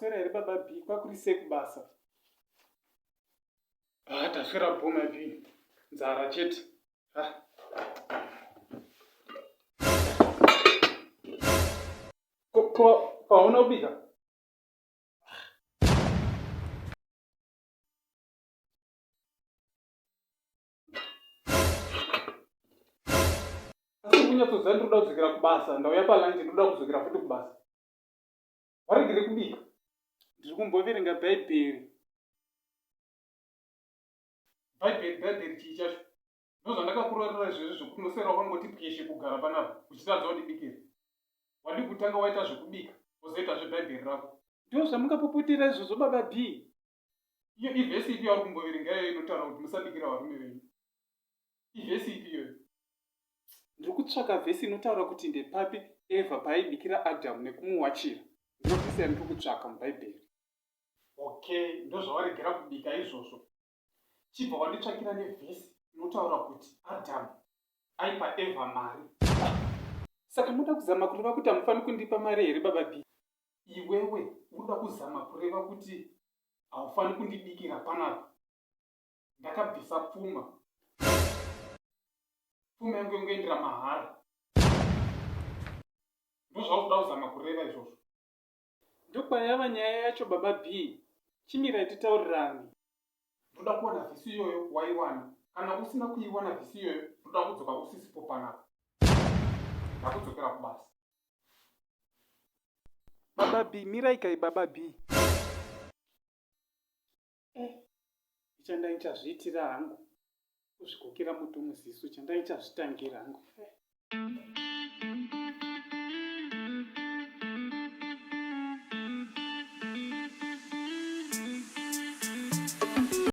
maswera here baba B kwakurise kubasa. Taswera bhoma B nzara chete. Kwaona kubika? Asi kunyatsoziva ndinoda kudzokera kubasa, ndauya palanje ndinoda kudzokera futi kubasa. Waregere kubika? Ndiri kumboverenga bhaibheri. Bhaibheri chii chacho? Ndozvandakakurorera izvezvi zvokuti unoswera wakangoti pweshe kugara panapa uchitadza kundibikira. Wadi kutanga waita zvekubika wozoita zvebhaibheri rako. Ndizvo zvamungapopotera izvozvo baba B. Iyo ivhesi ipi yauri kumboverenga iyoyo inotaura kuti musabikira varume venyu? Ivhesi ipi iyoyo? Ndiri kutsvaka vhesi inotaura kuti ndepapi Evha paaibikira Adhamu nekumuwachira. Ndiro vhesi yandiri kutsvaka mubhaibheri. Okay, ndozvawaregera kubika izvozvo. Chibva wanditsvakira nevhesi inotaura kuti Adhamu aipa Evha mari. Saka muda kuzama kureva kuti hamufani kundipa mari here baba B? Iwewe unoda kuzama kureva kuti haufani kundibikira panapa? Ndakabvisa pfuma. Pfuma yangu ingoendera mahara. Ndozvaunoda kuzama kureva izvozvo. Ndokwayava nyaya yacho baba B. Chimirai titaurirane. Ndoda kuwana vhisi iyoyo waiwana. Kana usina kuiwana vhisi iyoyo, ndoda kudzoka usisipo panapa. Ndakudzokera kubasa. Baba B, mirai kai baba B. Ichandaichazviitira hangu. Kuzvikokera muti muziso, chandaitazvitangira hangu.